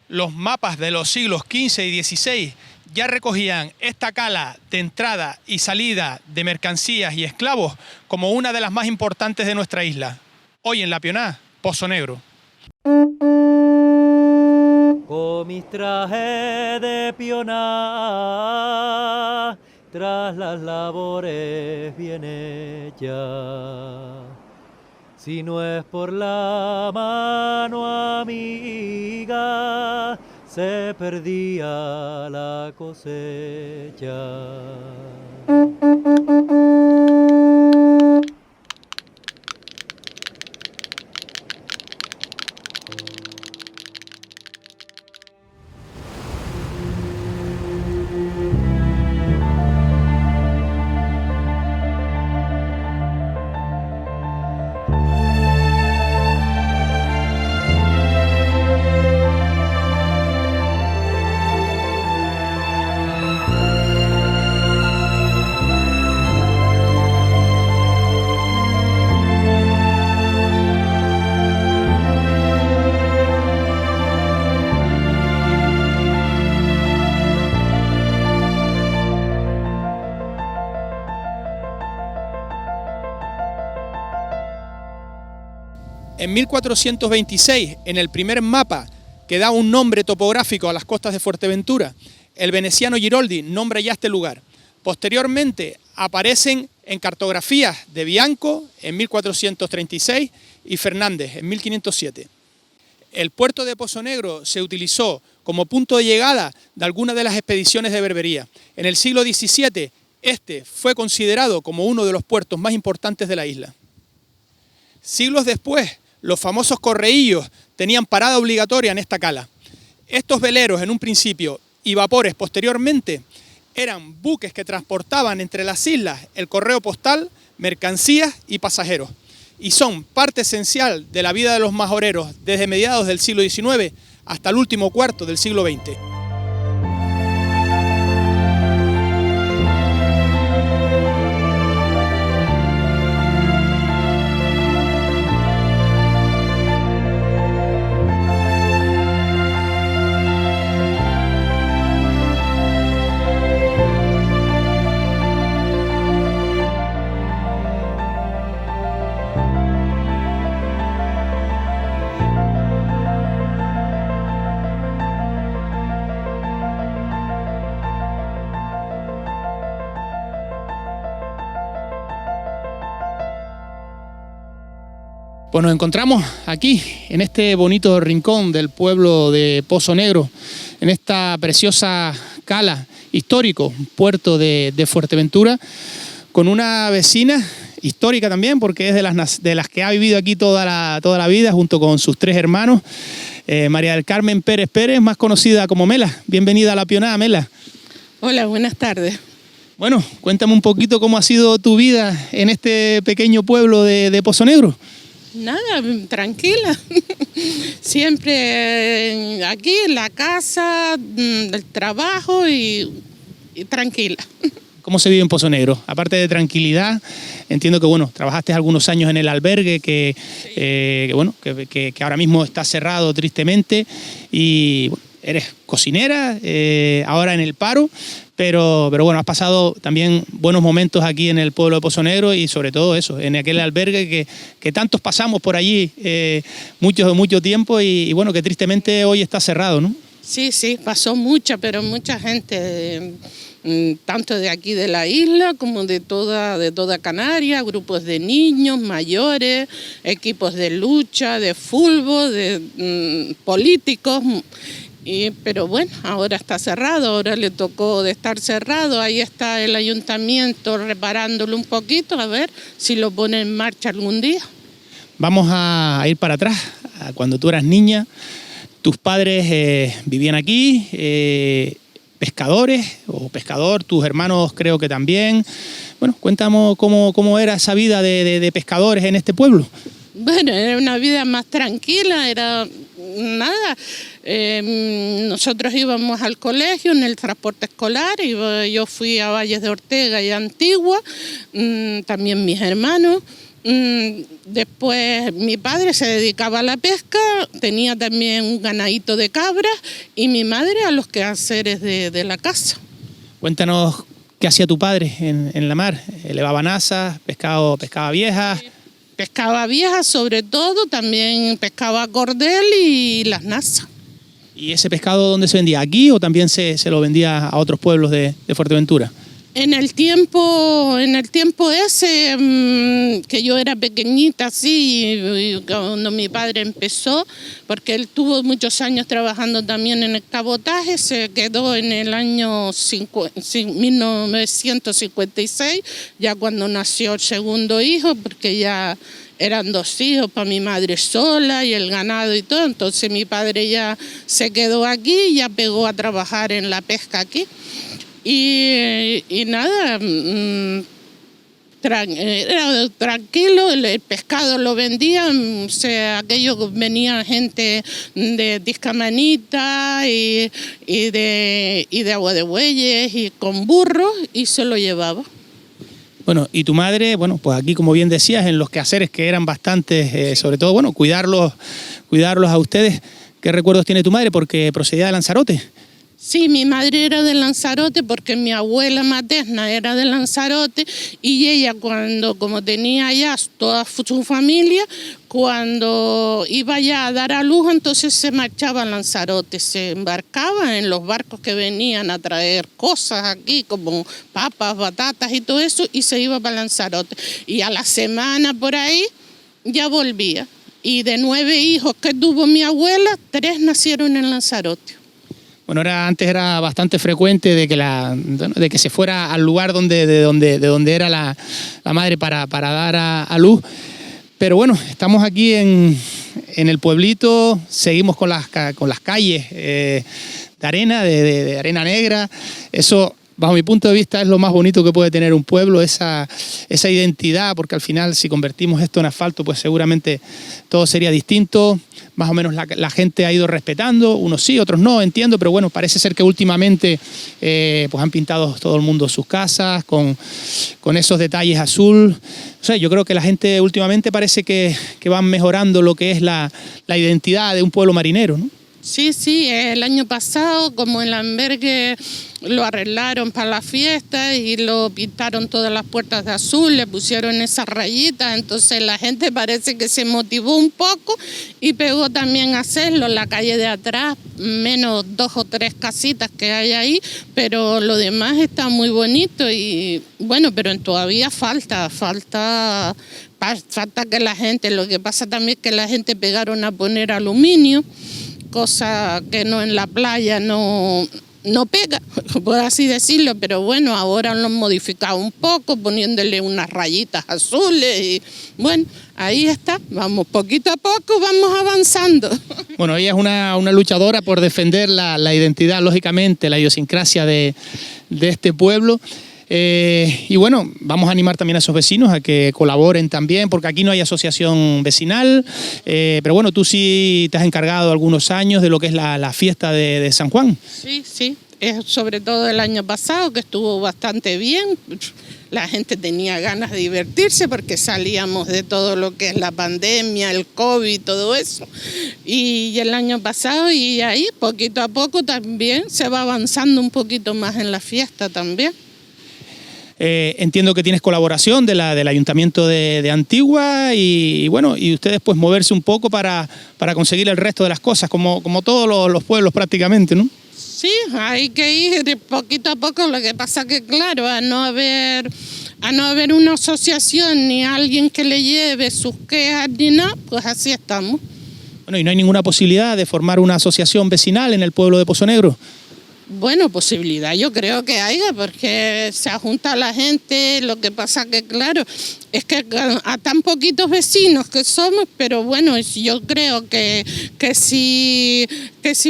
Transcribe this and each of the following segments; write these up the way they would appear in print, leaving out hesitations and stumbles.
Los mapas de los siglos XV y XVI ya recogían esta cala de entrada y salida de mercancías y esclavos como una de las más importantes de nuestra isla. Hoy en La Pioná, Pozo Negro. Con mis trajes de pioná, tras las labores bien hechas. Si no es por la mano amiga, se perdía la cosecha. En 1426, en el primer mapa que da un nombre topográfico a las costas de Fuerteventura, el veneciano Giroldi nombra ya este lugar. Posteriormente aparecen en cartografías de Bianco en 1436 y Fernández en 1507. El puerto de Pozo Negro se utilizó como punto de llegada de algunas de las expediciones de Berbería. En el siglo XVII, este fue considerado como uno de los puertos más importantes de la isla. Siglos después, los famosos correíllos tenían parada obligatoria en esta cala. Estos veleros en un principio y vapores posteriormente eran buques que transportaban entre las islas el correo postal, mercancías y pasajeros. Y son parte esencial de la vida de los majoreros desde mediados del siglo XIX hasta el último cuarto del siglo XX. Pues nos encontramos aquí, en este bonito rincón del pueblo de Pozo Negro, en esta preciosa cala histórico, puerto de Fuerteventura, con una vecina histórica también, porque es de las que ha vivido aquí toda la vida, junto con sus tres hermanos, María del Carmen Pérez Pérez, más conocida como Mela. Bienvenida a La Pioná, Mela. Hola, buenas tardes. Bueno, cuéntame un poquito cómo ha sido tu vida en este pequeño pueblo de Pozo Negro. Nada, tranquila. Siempre aquí en la casa, del trabajo y tranquila. ¿Cómo se vive en Pozo Negro? Aparte de tranquilidad, entiendo que bueno, trabajaste algunos años en el albergue que ahora mismo está cerrado tristemente y bueno, eres cocinera, ahora en el paro, pero bueno, has pasado también buenos momentos aquí en el pueblo de Pozo Negro y sobre todo eso, en aquel albergue que tantos pasamos por allí mucho tiempo y bueno, que tristemente hoy está cerrado, ¿no? Sí, pasó mucha gente, tanto de aquí de la isla como de toda Canarias, grupos de niños, mayores, equipos de lucha, de fútbol, de políticos. Pero bueno, ahora está cerrado, ahora le tocó de estar cerrado, ahí está el ayuntamiento reparándolo un poquito, a ver si lo pone en marcha algún día. Vamos a ir para atrás, a cuando tú eras niña, tus padres vivían aquí, pescadores o pescador, tus hermanos creo que también. Bueno, cuéntanos cómo era esa vida de pescadores en este pueblo. Bueno, era una vida más tranquila, era nada. Nosotros íbamos al colegio en el transporte escolar, yo fui a Valles de Ortega y a Antigua, también mis hermanos, Después mi padre se dedicaba a la pesca, tenía también un ganadito de cabras y mi madre a los quehaceres de la casa. Cuéntanos qué hacía tu padre en la mar. ¿Elevaba nasas, pescaba viejas? Pescaba viejas sobre todo, también pescaba cordel y las nasas. ¿Y ese pescado dónde se vendía? ¿Aquí o también se lo vendía a otros pueblos de Fuerteventura? En el tiempo ese, que yo era pequeñita, así, y cuando mi padre empezó, porque él tuvo muchos años trabajando también en el cabotaje, se quedó en el año 1956, ya cuando nació el segundo hijo, porque ya eran 2 hijos para mi madre sola y el ganado y todo, entonces mi padre ya se quedó aquí y ya pegó a trabajar en la pesca aquí. Y nada, era tranquilo, el pescado lo vendían, o sea, aquello venía gente de Tiscamanita y de Agua de Bueyes y con burros y se lo llevaba. Bueno, y tu madre, bueno, pues aquí como bien decías, en los quehaceres que eran bastantes, sobre todo, bueno, cuidarlos a ustedes. ¿Qué recuerdos tiene tu madre? Porque procedía de Lanzarote. Sí, mi madre era de Lanzarote porque mi abuela materna era de Lanzarote y ella como tenía ya toda su familia, cuando iba ya a dar a luz, entonces se marchaba a Lanzarote, se embarcaba en los barcos que venían a traer cosas aquí como papas, batatas y todo eso y se iba para Lanzarote. Y a la semana por ahí ya volvía. Y de 9 hijos que tuvo mi abuela, 3 nacieron en Lanzarote. Bueno, antes era bastante frecuente de que se fuera al lugar de donde era la madre para dar a luz. Pero bueno, estamos aquí en el pueblito, seguimos con las calles de arena, de arena negra. Eso, bajo mi punto de vista, es lo más bonito que puede tener un pueblo, esa identidad, porque al final si convertimos esto en asfalto, pues seguramente todo sería distinto. Más o menos la gente ha ido respetando, unos sí, otros no, entiendo, pero bueno, parece ser que últimamente pues han pintado todo el mundo sus casas con esos detalles azul. O sea, yo creo que la gente últimamente parece que van mejorando lo que es la identidad de un pueblo marinero, ¿no? Sí, el año pasado, como el albergue lo arreglaron para la fiesta y lo pintaron todas las puertas de azul, le pusieron esas rayitas, entonces la gente parece que se motivó un poco y pegó también a hacerlo. La calle de atrás, menos 2 o 3 casitas que hay ahí, pero lo demás está muy bonito y bueno, pero todavía falta que la gente, lo que pasa también es que la gente pegaron a poner aluminio, cosa que no en la playa no pega, por así decirlo, pero bueno, ahora lo han modificado un poco, poniéndole unas rayitas azules y bueno, ahí está, vamos poquito a poco, vamos avanzando. Bueno, ella es una luchadora por defender la identidad, lógicamente, la idiosincrasia de este pueblo. Y bueno, vamos a animar también a esos vecinos a que colaboren también, porque aquí no hay asociación vecinal, pero bueno, tú sí te has encargado algunos años de lo que es la fiesta de San Juan. Sí, sobre todo el año pasado, que estuvo bastante bien. La gente tenía ganas de divertirse porque salíamos de todo lo que es la pandemia, el COVID, todo eso. Y el año pasado, y ahí poquito a poco también se va avanzando un poquito más en la fiesta también. Entiendo que tienes colaboración del Ayuntamiento de Antigua y bueno, y ustedes pues moverse un poco para conseguir el resto de las cosas, como todos los pueblos prácticamente, ¿no? Sí, hay que ir poquito a poco, lo que pasa que claro, a no haber una asociación ni alguien que le lleve sus quejas ni nada, pues así estamos. Bueno, ¿y no hay ninguna posibilidad de formar una asociación vecinal en el pueblo de Pozo Negro? Bueno, posibilidad yo creo que haya, porque se junta la gente, lo que pasa que claro, es que a tan poquitos vecinos que somos, pero bueno, yo creo que si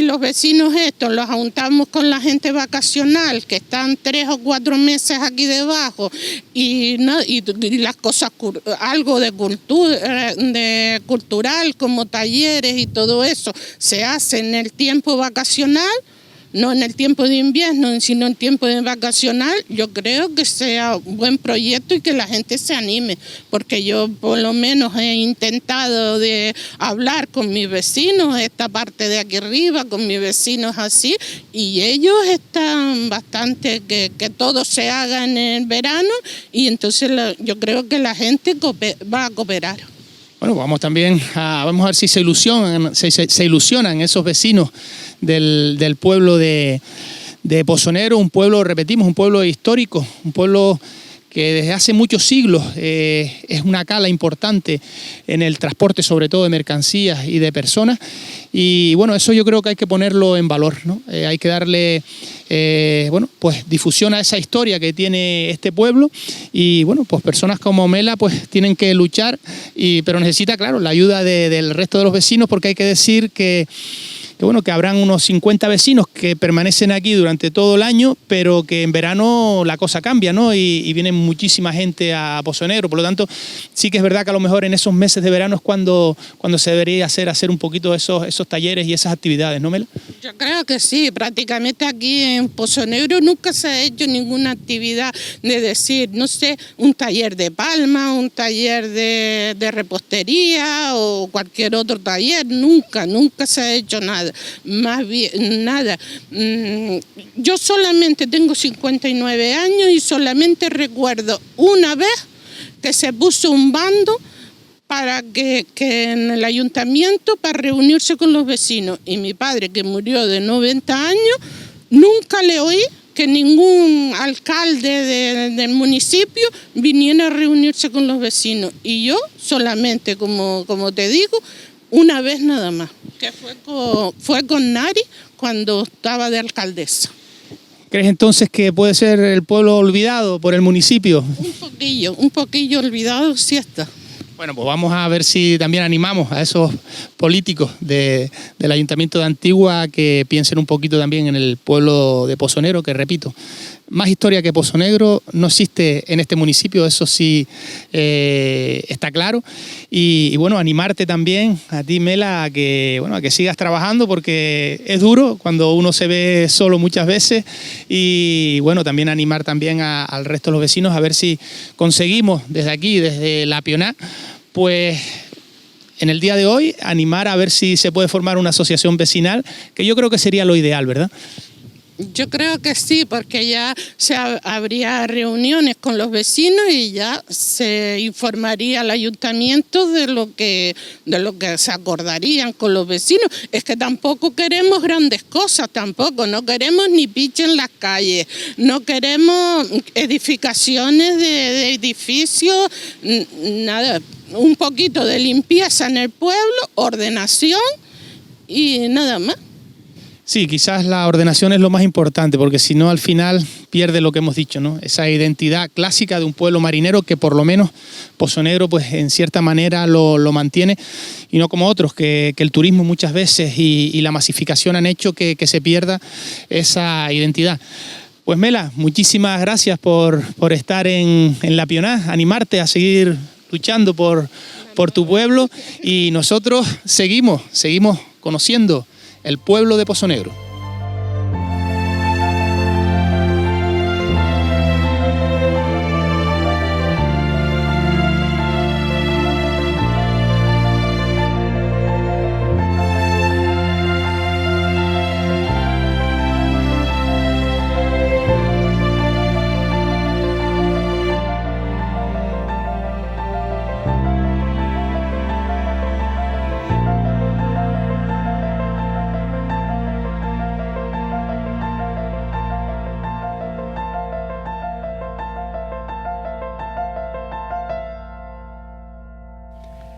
los vecinos estos los juntamos con la gente vacacional, que están 3 o 4 meses aquí debajo, y las cosas, algo de cultural, como talleres y todo eso, se hace en el tiempo vacacional, no en el tiempo de invierno, sino en tiempo de vacacional, yo creo que sea un buen proyecto y que la gente se anime, porque yo por lo menos he intentado de hablar con mis vecinos, esta parte de aquí arriba, con mis vecinos así, y ellos están bastante que todo se haga en el verano, y entonces yo creo que la gente va a cooperar. Bueno, vamos a ver si se ilusionan esos vecinos del pueblo de Pozzonero, un pueblo, repetimos, un pueblo histórico, un pueblo que desde hace muchos siglos es una cala importante en el transporte, sobre todo de mercancías y de personas. Y bueno, eso yo creo que hay que ponerlo en valor, ¿no? Hay que darle pues difusión a esa historia que tiene este pueblo, y bueno, pues personas como Mela pues tienen que luchar, pero necesita, claro, la ayuda del resto de los vecinos, porque hay que decir que habrán unos 50 vecinos que permanecen aquí durante todo el año, pero que en verano la cosa cambia, ¿no? Y viene muchísima gente a Pozzonero. Por lo tanto, sí que es verdad que a lo mejor en esos meses de verano es cuando se debería hacer un poquito esos talleres y esas actividades, ¿no, Mela? Yo creo que sí, prácticamente aquí en Pozzonero nunca se ha hecho ninguna actividad de decir, no sé, un taller de palma, un taller de repostería o cualquier otro taller, nunca se ha hecho nada. Más bien, nada. Yo solamente tengo 59 años y solamente recuerdo una vez que se puso un bando para que en el ayuntamiento para reunirse con los vecinos. Y mi padre, que murió de 90 años, nunca le oí que ningún alcalde del municipio viniera a reunirse con los vecinos. Y yo solamente, como te digo, una vez nada más, que fue con Nari cuando estaba de alcaldesa. ¿Crees entonces que puede ser el pueblo olvidado por el municipio? Un poquillo olvidado sí está. Bueno, pues vamos a ver si también animamos a esos políticos del Ayuntamiento de Antigua a que piensen un poquito también en el pueblo de Pozzonero, que repito, más historia que Pozzonero no existe en este municipio, eso sí está claro. Y bueno, animarte también a ti, Mela, a que sigas trabajando, porque es duro cuando uno se ve solo muchas veces. Y bueno, también animar también al resto de los vecinos a ver si conseguimos desde aquí, desde La Pionà, pues en el día de hoy animar a ver si se puede formar una asociación vecinal, que yo creo que sería lo ideal, ¿verdad? Yo creo que sí, porque ya habría reuniones con los vecinos y ya se informaría al ayuntamiento de lo que se acordarían con los vecinos. Es que tampoco queremos grandes cosas, no queremos ni piche en las calles, no queremos edificaciones de edificios, nada, un poquito de limpieza en el pueblo, ordenación y nada más. Sí, quizás la ordenación es lo más importante, porque si no al final pierde lo que hemos dicho, ¿no? Esa identidad clásica de un pueblo marinero que por lo menos Pozzonero pues en cierta manera lo mantiene, y no como otros que el turismo muchas veces y la masificación han hecho que se pierda esa identidad. Pues Mela, muchísimas gracias por estar en La Pionà, animarte a seguir luchando por tu pueblo, y nosotros seguimos conociendo el pueblo de Pozzonero.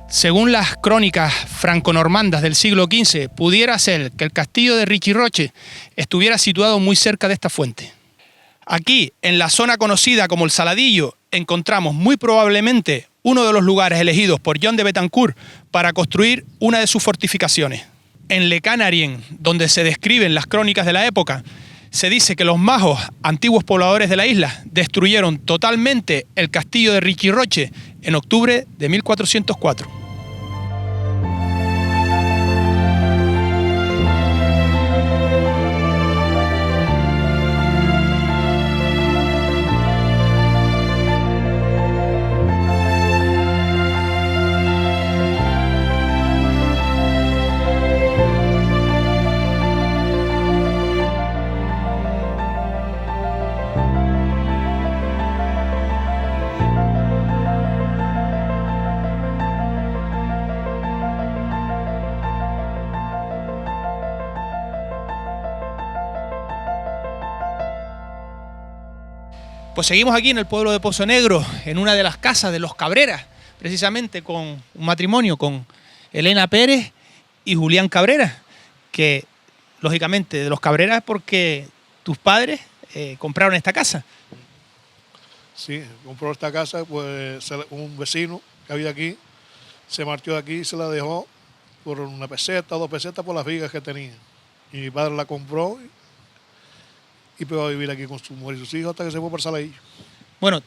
Según las crónicas franco-normandas del siglo XV, pudiera ser que el castillo de Richiroche estuviera situado muy cerca de esta fuente. Aquí, en la zona conocida como el Saladillo, encontramos muy probablemente uno de los lugares elegidos por John de Betancourt para construir una de sus fortificaciones. En Le Canarien, donde se describen las crónicas de la época, se dice que los majos, antiguos pobladores de la isla, destruyeron totalmente el castillo de Richiroche en octubre de 1404. Pues seguimos aquí en el pueblo de Pozo Negro, en una de las casas de los Cabreras, precisamente con un matrimonio con Elena Pérez y Julián Cabrera, que lógicamente de los Cabreras porque tus padres compraron esta casa. Sí, compró esta casa, pues un vecino que había aquí, se marchó de aquí y se la dejó por 1 peseta, 2 pesetas por las vigas que tenía. Y mi padre la compró y pegó a vivir aquí con su mujer y sus hijos hasta que se fue por Saladillo. Bueno,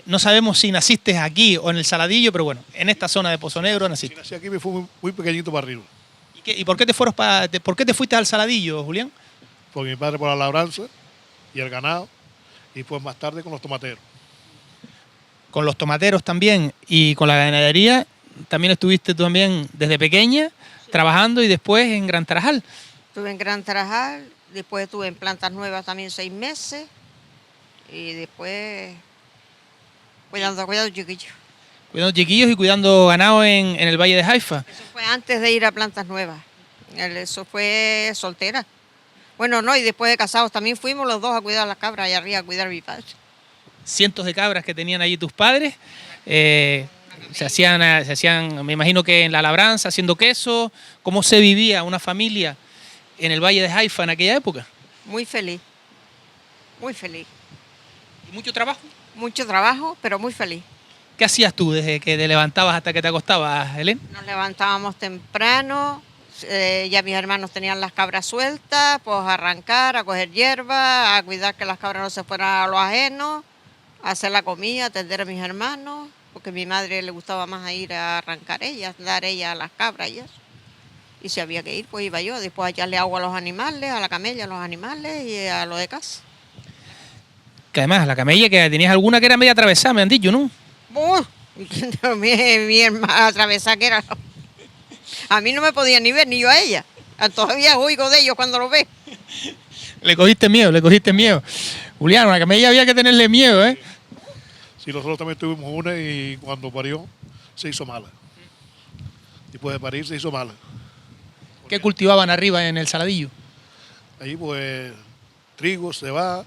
no sabemos si naciste aquí o en el Saladillo, pero bueno, en esta zona de Pozo Negro naciste. Si nací aquí me fui muy pequeñito para arriba. ¿Y por qué te fuiste al Saladillo, Julián? Porque mi padre por la labranza y el ganado, y pues más tarde con los tomateros. Con los tomateros también y con la ganadería, también estuviste tú también desde pequeña trabajando y después en Gran Tarajal. Estuve en Gran Tarajal, después estuve en Plantas Nuevas también 6 meses y después cuidando chiquillos. Cuidando chiquillos y cuidando ganado en el Valle de Haifa. Eso fue antes de ir a Plantas Nuevas, eso fue soltera. Bueno, no, y después de casados también fuimos los dos a cuidar las cabras y arriba a cuidar a mi padre. Cientos de cabras que tenían allí tus padres, se hacían, me imagino que en la labranza, haciendo queso. ¿Cómo se vivía una familia en el Valle de Haifa en aquella época? Muy feliz, muy feliz. ¿Y mucho trabajo? Mucho trabajo, pero muy feliz. ¿Qué hacías tú desde que te levantabas hasta que te acostabas, Helen? Nos levantábamos temprano, ya mis hermanos tenían las cabras sueltas, pues a arrancar, a coger hierba, a cuidar que las cabras no se fueran a los ajenos, a hacer la comida, atender a mis hermanos, porque a mi madre le gustaba más a ir a arrancar ella, dar ella a las cabras y eso. Y si había que ir, pues iba yo, después a echarle agua a los animales, a la camella a los animales y a lo de casa. Que además, la camella, que tenías alguna que era media atravesada, me han dicho, ¿no? Mi hermana atravesada que era. A mí no me podía ni ver, ni yo a ella. Todavía oigo de ellos cuando lo ve. Le cogiste miedo. Julián, a la camella había que tenerle miedo, ¿eh? Sí, nosotros también tuvimos una y cuando parió se hizo mala. Después de parir se hizo mala. ¿Qué cultivaban arriba en el Saladillo? Ahí pues trigo, cebada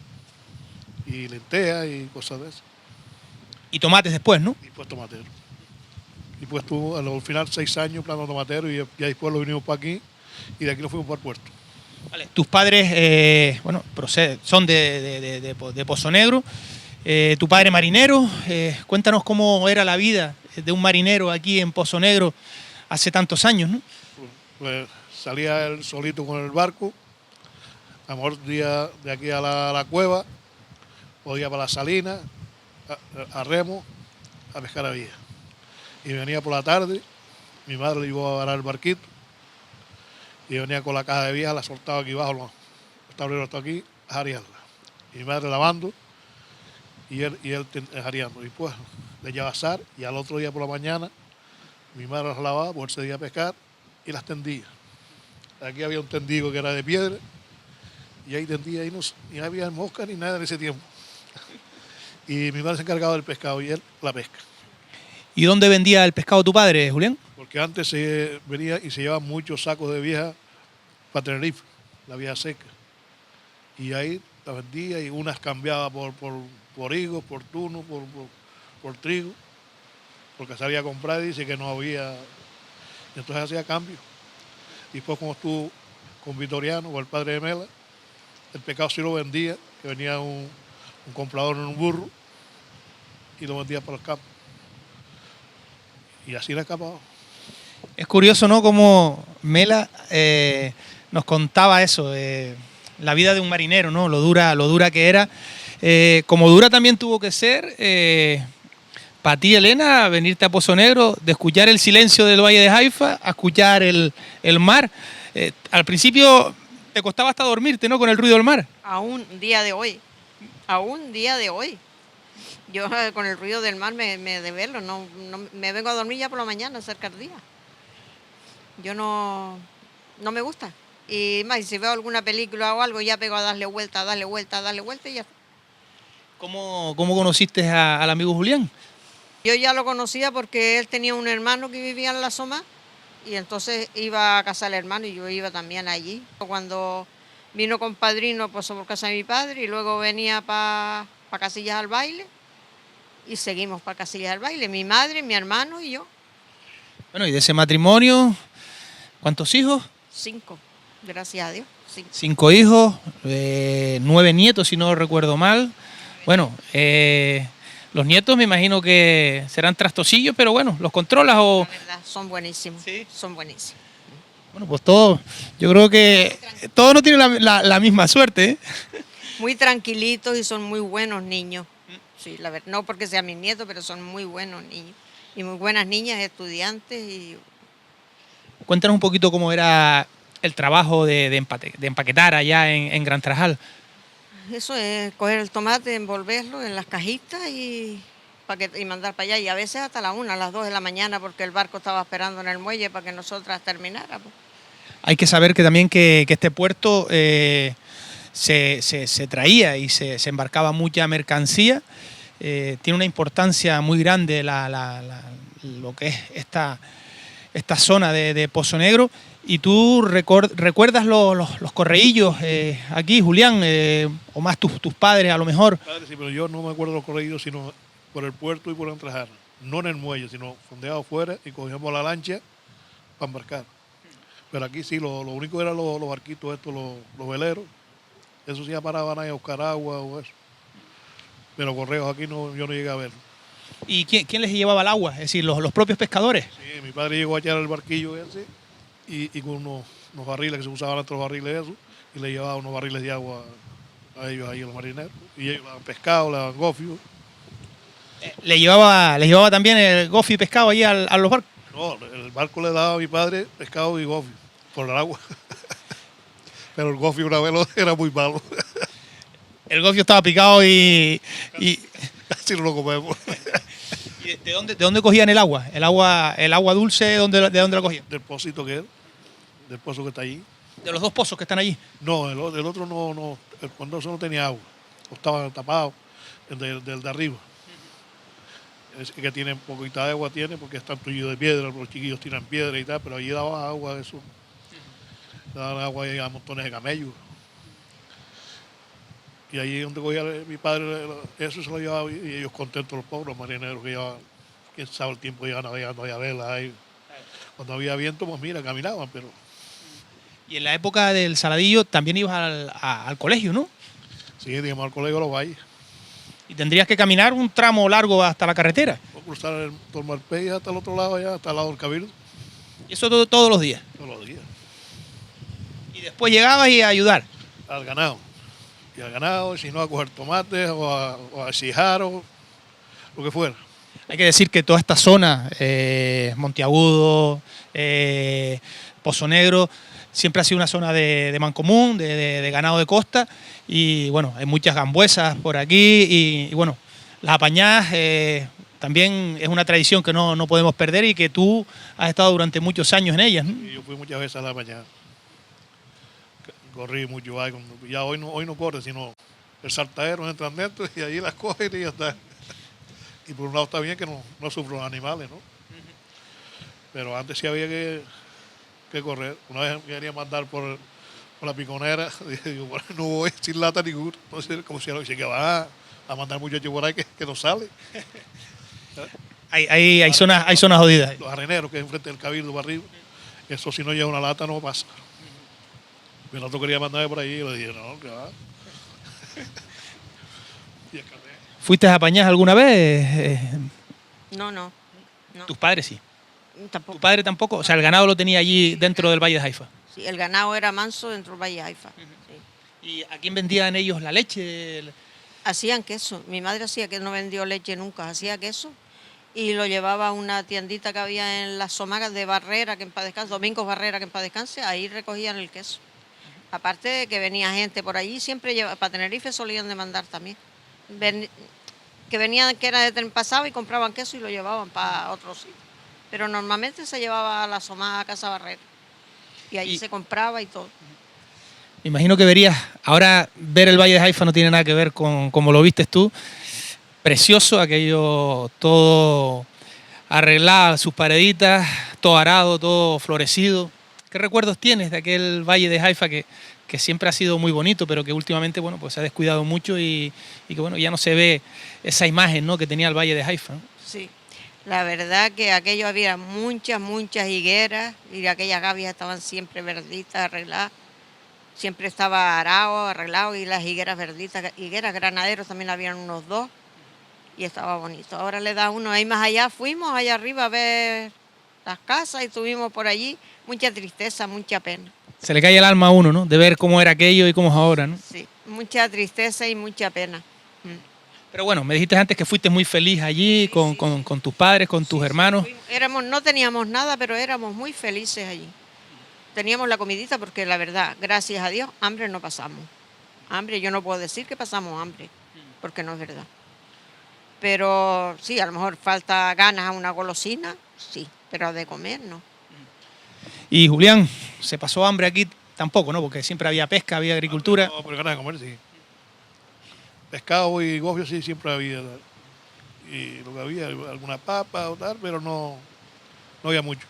y lentejas y cosas de eso. Y tomates después, ¿no? Y pues tomatero. Y pues estuvo al final 6 años plantando tomatero y ya después lo vinimos para aquí y de aquí nos fuimos para el puerto. Vale. Tus padres, son de Pozo Negro. Tu padre marinero. Cuéntanos cómo era la vida de un marinero aquí en Pozo Negro hace tantos años, ¿no? Pues salía él solito con el barco, a lo mejor día de aquí a la cueva, o día para la salina, a remo, a pescar a vía. Y venía por la tarde, mi madre le llevó a varar el barquito, y venía con la caja de vieja, la soltaba aquí abajo, los tableros hasta aquí, a jarearla. Y mi madre lavando, y él jareando. Y pues le llevaba a asar, y al otro día por la mañana, mi madre las lavaba, por ese día a pescar, y las tendía. Aquí había un tendido que era de piedra, y ahí tendía, y no había mosca ni nada en ese tiempo. Y mi madre se encargaba del pescado y él la pesca. ¿Y dónde vendía el pescado tu padre, Julián? Porque antes se venía y se llevaban muchos sacos de vieja para Tenerife, la vieja seca. Y ahí la vendía y unas cambiaba por higos, por tuno, por trigo, porque salía a comprar y dice que no había. Y entonces hacía cambio. Y después como estuvo con Vitoriano o el padre de Mela, el pescado sí lo vendía, que venía un comprador en un burro y lo vendía para el campo. Y así le escapaba. Es curioso, ¿no? Como Mela nos contaba eso, la vida de un marinero, ¿no? Lo dura que era. Como dura también tuvo que ser para ti, Elena, venirte a Pozo Negro, de escuchar el silencio del Valle de Haifa a escuchar el mar. Al principio te costaba hasta dormirte, ¿no? Con el ruido del mar. Aún día de hoy. Yo con el ruido del mar me desvelo, no me vengo a dormir ya por la mañana, cerca del día. Yo no me gusta. Y más, si veo alguna película o algo, ya pego a darle vuelta y ya. ¿Cómo conociste al amigo Julián? Yo ya lo conocía porque él tenía un hermano que vivía en La Soma y entonces iba a casa del hermano y yo iba también allí. Cuando vino con padrino, pues por casa de mi padre y luego venía para para Casillas al Baile y seguimos para Casillas al Baile, mi madre, mi hermano y yo. Bueno, y de ese matrimonio, ¿cuántos hijos? 5, gracias a Dios. 5. 5 hijos, 9 nietos, si no recuerdo mal. Bueno, los nietos me imagino que serán trastosillos, pero bueno, ¿los controlas o...? La verdad, son buenísimos. ¿Sí? Son buenísimos. Bueno, pues todo, yo creo que todos no tienen la misma suerte, ¿eh? Muy tranquilitos y son muy buenos niños. Sí, la verdad, no porque sean mis nietos, pero son muy buenos niños. Y muy buenas niñas, estudiantes. Y Cuéntanos un poquito cómo era el trabajo de empaquetar allá en Gran Trajal. eso es coger el tomate, envolverlo en las cajitas y mandar para allá. Y a veces hasta la 1, a las 2 de la mañana, porque el barco estaba esperando en el muelle para que nosotras termináramos. Hay que saber que también que este puerto se traía y se embarcaba mucha mercancía. Tiene una importancia muy grande lo que es esta zona de Pozo Negro. ¿Y tú recuerdas los correillos aquí, Julián? O más tus padres a lo mejor. Padre, sí, pero yo no me acuerdo de los corregidos, sino por el puerto y por Entrajar. No en el muelle, sino fondeado afuera y cogíamos la lancha para embarcar. Pero aquí sí, lo único eran los barquitos estos, los veleros. Eso sí ya paraban ahí a buscar agua o eso. Pero correos aquí no, yo no llegué a ver. ¿Y quién les llevaba el agua? Es decir, los propios pescadores. Sí, mi padre llegó a echar el barquillo ese y con unos barriles que se usaban otros barriles eso, y le llevaba unos barriles de agua a ellos ahí, a los marineros. Y ellos le daban pescado, le daban gofio. ¿Les llevaba también el gofio y pescado ahí a los barcos? No, el barco le daba a mi padre pescado y gofio por el agua. Pero el gofio una vez era muy malo. El gofio estaba picado y Casi no lo comemos. ¿Y de dónde cogían el agua? El agua dulce, ¿de dónde la cogían? Del pocito que era, del pozo que está allí. De los 2 pozos que están allí. No, el otro no, el Condorcet no tenía agua. Estaba tapado, del de arriba. Es que tiene poquita agua, porque están tullidos de piedra, los chiquillos tiran piedra y tal, pero allí daba agua, eso. Daban agua a montones de camellos. Y allí donde cogía mi padre, eso se lo llevaba y ellos contentos, los pobres marineros que llevaban, quién sabe el tiempo iban navegando allá a velas ahí. Cuando había viento, pues mira, caminaban, pero... Y en la época del Saladillo también ibas al colegio, ¿no? Sí, digamos al colegio de los valles. Y tendrías que caminar un tramo largo hasta la carretera. O cruzar el Tormalpey hasta el otro lado, allá, hasta el lado del Cabildo, Y eso todos los días. todos los días. Y después llegabas y a ayudar. Al ganado. Y al ganado, si no, a coger tomates o a cijar o lo que fuera. Hay que decir que toda esta zona, Monteagudo, Pozo Negro, siempre ha sido una zona de mancomún, de ganado de costa. Y bueno, hay muchas gambuesas por aquí y bueno, las apañadas también es una tradición que no podemos perder y que tú has estado durante muchos años en ellas, ¿no? Y yo fui muchas veces a la mañana. Corrí mucho ahí, ya hoy no corre, sino el saltadero entra dentro y allí las cogen y ya está. Y por un lado está bien que no sufren los animales, ¿no? Pero antes sí había que correr. Una vez me quería mandar por la piconera, digo, bueno, no voy sin lata ninguna. Entonces, como si dice que va a mandar muchachos por ahí que no sale. Hay zonas jodidas. Los areneros que es enfrente del Cabildo para arriba, eso si no lleva una lata no pasa. El otro quería mandarme por allí y le dije, no, que va. Y el carnet. ¿Fuiste a apañadas alguna vez? No. Tus padres sí. Tampoco. ¿Tu padre tampoco? O sea, el ganado lo tenía allí dentro del Valle de Haifa. Sí, el ganado era manso dentro del Valle de Haifa. Sí. ¿Y a quién vendían ellos la leche? Hacían queso. Mi madre hacía que no vendió leche nunca, hacía queso y lo llevaba a una tiendita que había en las Somagas de Barrera, que en paz descanse, Domingos Barrera, que en paz descanse, ahí recogían el queso. Aparte de que venía gente por allí, siempre para Tenerife solían demandar también. Que venían, que era de tren pasado y compraban queso y lo llevaban para otros sitios. Pero normalmente se llevaba a la Somaga, a Casa Barrera. Y allí se compraba y todo. Me imagino que verías, ahora ver el Valle de Haifa no tiene nada que ver con como lo vistes tú. Precioso, aquello todo arreglado, sus pareditas, todo arado, todo florecido. ¿Qué recuerdos tienes de aquel Valle de Haifa que que siempre ha sido muy bonito, pero que últimamente, bueno, pues se ha descuidado mucho y que, bueno, ya no se ve esa imagen, ¿no?, que tenía el Valle de Haifa, ¿no? Sí, la verdad que aquello había muchas higueras y aquellas gavias estaban siempre verditas, arregladas. Siempre estaba arado, arreglado y las higueras verditas, higueras granaderos también habían unos 2 y estaba bonito. Ahora le da uno ahí más allá, fuimos allá arriba a ver las casas y estuvimos por allí, mucha tristeza, mucha pena. Se le cae el alma a uno, ¿no?, de ver cómo era aquello y cómo es ahora, ¿no? Sí, mucha tristeza y mucha pena. Pero bueno, me dijiste antes que fuiste muy feliz allí con tus padres, con tus hermanos. No teníamos nada, pero éramos muy felices allí. Teníamos la comidita porque la verdad, gracias a Dios, hambre no pasamos. Hambre, yo no puedo decir que pasamos hambre, porque no es verdad. Pero sí, a lo mejor falta ganas a una golosina, sí, pero de comer no. Y Julián, ¿se pasó hambre aquí? Tampoco, ¿no? Porque siempre había pesca, había agricultura. No, pero ganas de comer, sí. Pescado y gofio sí siempre había. Y lo que había, alguna papa o tal, pero no había mucho.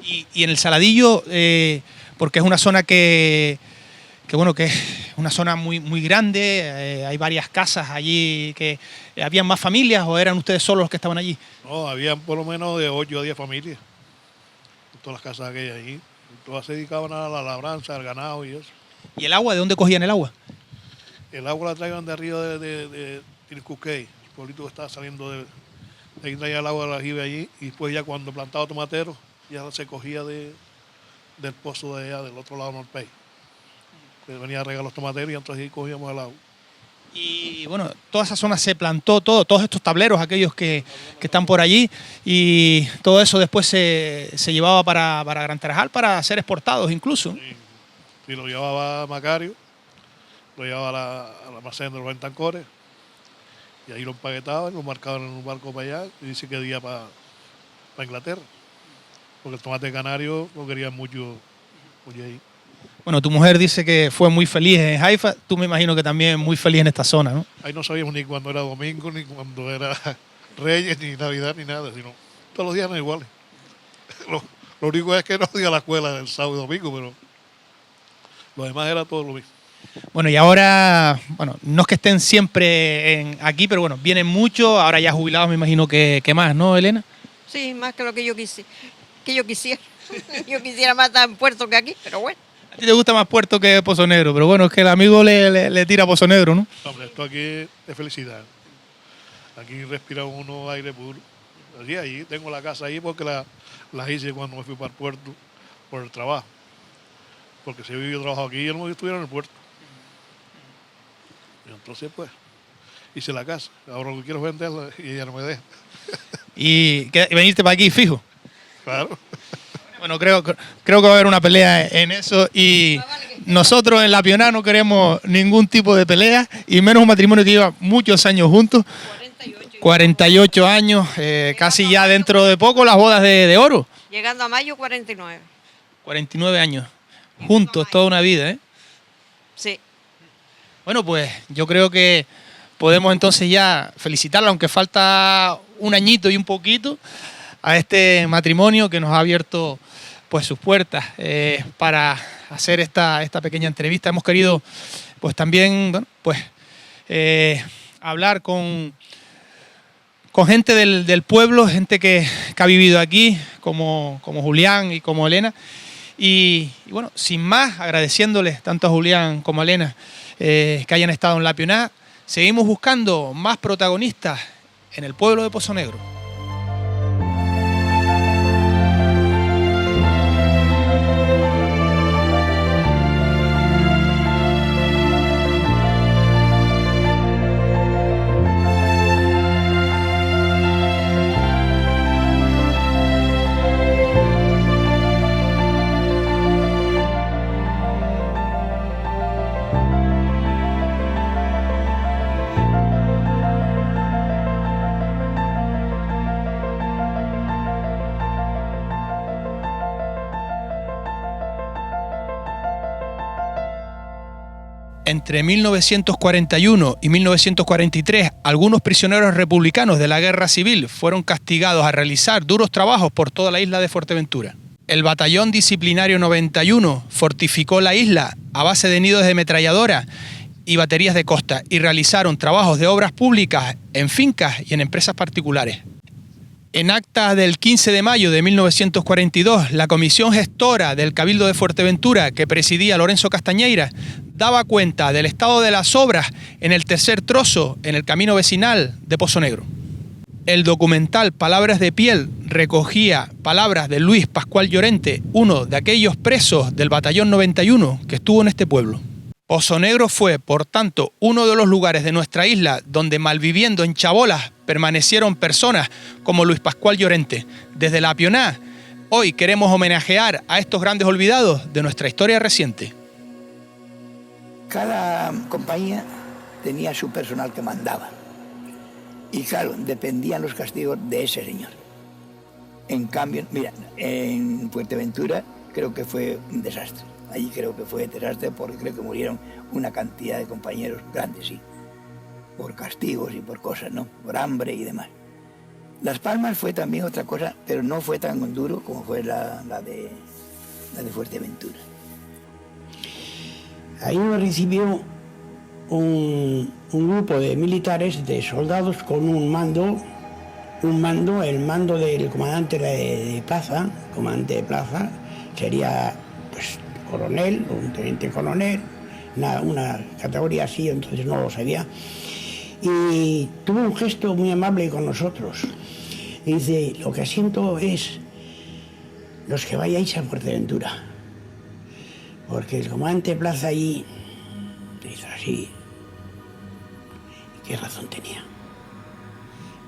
Y en el Saladillo, porque es una zona que bueno, que es una zona muy grande, hay varias casas allí, que ¿habían más familias o eran ustedes solos los que estaban allí? No, habían por lo menos de 8 a 10 familias. Todas las casas aquellas allí. Todas se dedicaban a la labranza, al ganado y eso. ¿Y el agua? ¿De dónde cogían el agua? El agua la traían de arriba de Tilcuquey, el pueblito que estaba saliendo de ahí, traía el agua de la jibe allí, y después ya cuando plantaba tomateros, ya se cogía del pozo de allá, del otro lado del Norpey. Que venía a regar los tomateros y entonces ahí cogíamos el agua. Y bueno, toda esa zona se plantó, todos estos tableros, aquellos que están por allí, y todo eso después se llevaba para Gran Tarajal para ser exportados incluso. Y lo llevaba Macario, lo llevaba a la almacén de los Bentancores, y ahí lo empaquetaban, lo marcaban en un barco para allá, y dice que día para Inglaterra. Porque el tomate canario lo querían mucho ahí. Bueno, tu mujer dice que fue muy feliz en Haifa, tú me imagino que también muy feliz en esta zona, ¿no? Ahí no sabíamos ni cuándo era domingo, ni cuándo era Reyes, ni Navidad, ni nada, sino todos los días eran iguales. Lo único es que no iba a la escuela el sábado y domingo, pero lo demás era todo lo mismo. Bueno, y ahora, bueno, no es que estén siempre aquí, pero bueno, vienen mucho, ahora ya jubilados me imagino que más, ¿no, Elena? Sí, más que lo que yo quisiera. Yo quisiera más estar en Puerto que aquí, pero bueno. A ti te gusta más Puerto que Pozo Negro, pero bueno, es que el amigo le tira a Pozo Negro, ¿no? Hombre, esto aquí es de felicidad. Aquí respira uno aire puro. Allí tengo la casa ahí porque la hice cuando me fui para el puerto por el trabajo. Porque si yo trabajo aquí, yo no estuviera en el puerto. Y entonces, pues, hice la casa. Ahora lo que quiero es venderla y ella no me deja. Y venirte para aquí, fijo. Claro. Bueno, creo que va a haber una pelea en eso y nosotros en La Pionada no queremos ningún tipo de pelea y menos un matrimonio que lleva muchos años juntos. 48 años, casi ya dentro de poco las bodas de oro. Llegando a mayo, 49. 49 años, juntos, toda una vida, ¿eh? Sí. Bueno, pues yo creo que podemos entonces ya felicitarla, aunque falta un añito y un poquito, a este matrimonio que nos ha abierto pues sus puertas para hacer esta pequeña entrevista. Hemos querido pues también, bueno, pues hablar con gente del pueblo, gente que ha vivido aquí, como Julián y como Elena. Y bueno, sin más, agradeciéndoles tanto a Julián como a Elena que hayan estado en La Pionada. Seguimos buscando más protagonistas en el pueblo de Pozo Negro. Entre 1941 y 1943, algunos prisioneros republicanos de la Guerra Civil fueron castigados a realizar duros trabajos por toda la isla de Fuerteventura. El batallón disciplinario 91 fortificó la isla a base de nidos de ametralladora y baterías de costa y realizaron trabajos de obras públicas en fincas y en empresas particulares. En acta del 15 de mayo de 1942, la comisión gestora del Cabildo de Fuerteventura, que presidía Lorenzo Castañeira, daba cuenta del estado de las obras en el tercer trozo, en el camino vecinal de Pozo Negro. El documental Palabras de Piel recogía palabras de Luis Pascual Llorente, uno de aquellos presos del batallón 91 que estuvo en este pueblo. Pozo Negro fue, por tanto, uno de los lugares de nuestra isla donde, malviviendo en chabolas, permanecieron personas como Luis Pascual Llorente. Desde la Pioná, hoy queremos homenajear a estos grandes olvidados de nuestra historia reciente. Cada compañía tenía su personal que mandaba. Y claro, dependían los castigos de ese señor. En cambio, mira, en Fuerteventura creo que fue un desastre. Allí creo que fue desastre porque creo que murieron una cantidad de compañeros grandes, sí. Por castigos y por cosas, ¿no? Por hambre y demás. Las Palmas fue también otra cosa, pero no fue tan duro como fue la de Fuerteventura. Ahí nos recibió un grupo de militares, de soldados con el mando del comandante de plaza. Comandante de plaza sería pues coronel, un teniente coronel, una categoría así, entonces no lo sabía. Y tuvo un gesto muy amable con nosotros. Y dice, lo que siento es los que vayáis a Fuerteventura, porque el comandante de plaza allí dice así. ¿Qué razón tenía?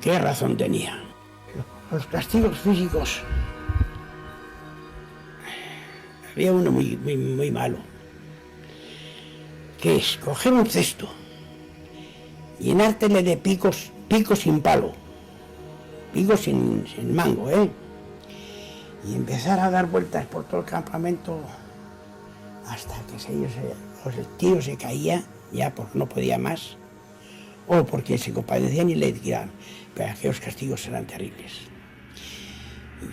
¿Qué razón tenía? Los castigos físicos. Había uno muy malo, que es coger un cesto, llenártele de picos sin palo, picos sin mango, y empezar a dar vueltas por todo el campamento hasta que los tiros se caían, ya porque no podía más, o porque se compadecían y le tiraban. Pero aquellos castigos eran terribles.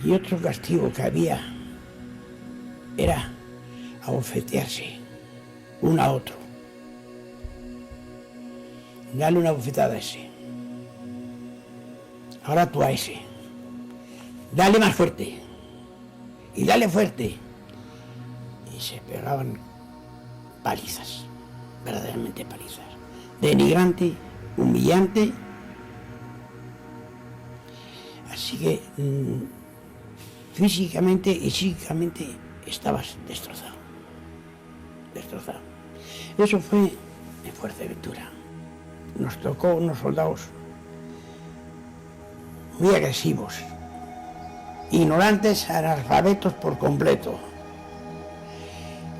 Y otro castigo que había era abofetearse uno a otro. Dale una bofetada a ese. Ahora tú a ese. Dale más fuerte. Y dale fuerte. Y se pegaban palizas, verdaderamente palizas. Denigrante, humillante. Así que físicamente y psíquicamente estabas destrozado. Eso fue en Fuerteventura. Nos tocó unos soldados muy agresivos, ignorantes, analfabetos por completo,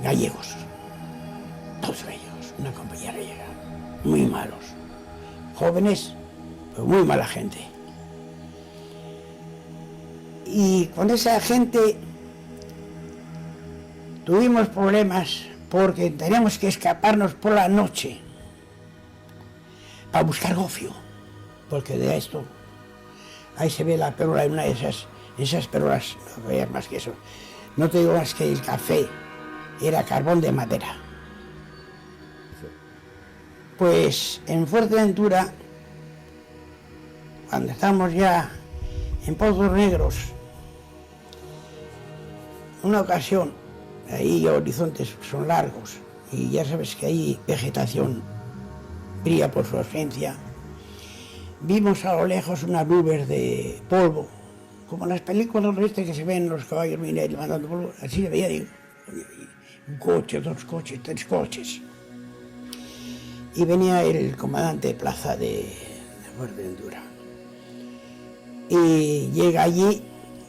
gallegos, todos ellos, una compañía gallega, muy malos, jóvenes, pero muy mala gente. Y con esa gente tuvimos problemas porque teníamos que escaparnos por la noche para buscar gofio, porque de esto, ahí se ve la pérola en una de esas pérolas, no veas más que eso. No te digo más que el café era carbón de madera. Pues en Fuerteventura, cuando estábamos ya en Pozos Negros, una ocasión, ahí los horizontes son largos y ya sabes que ahí vegetación brilla por su ausencia. Vimos a lo lejos unas nubes de polvo, como en las películas que se ven los caballos mineros mandando polvo, así se veía, digo, un coche, dos coches, tres coches. Y venía el comandante de plaza de Fuerteventura. Y llega allí,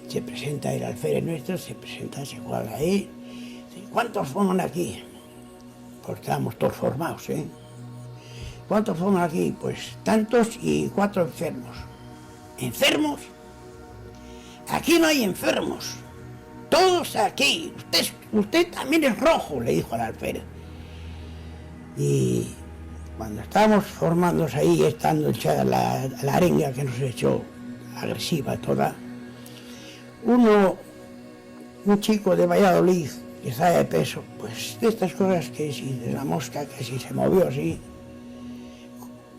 se presenta el alférez nuestro, se juega ahí. ¿Cuántos forman aquí? Pues estábamos todos formados, ¿eh? ¿Cuántos forman aquí? Pues tantos y 4 enfermos. ¿Enfermos? Aquí no hay enfermos. Todos aquí. Usted también es rojo, le dijo al alférez. Y cuando estábamos formándose ahí, estando echada la arenga que nos echó agresiva toda, uno un chico de Valladolid que está de peso, pues de estas cosas que si de la mosca, que si se movió así,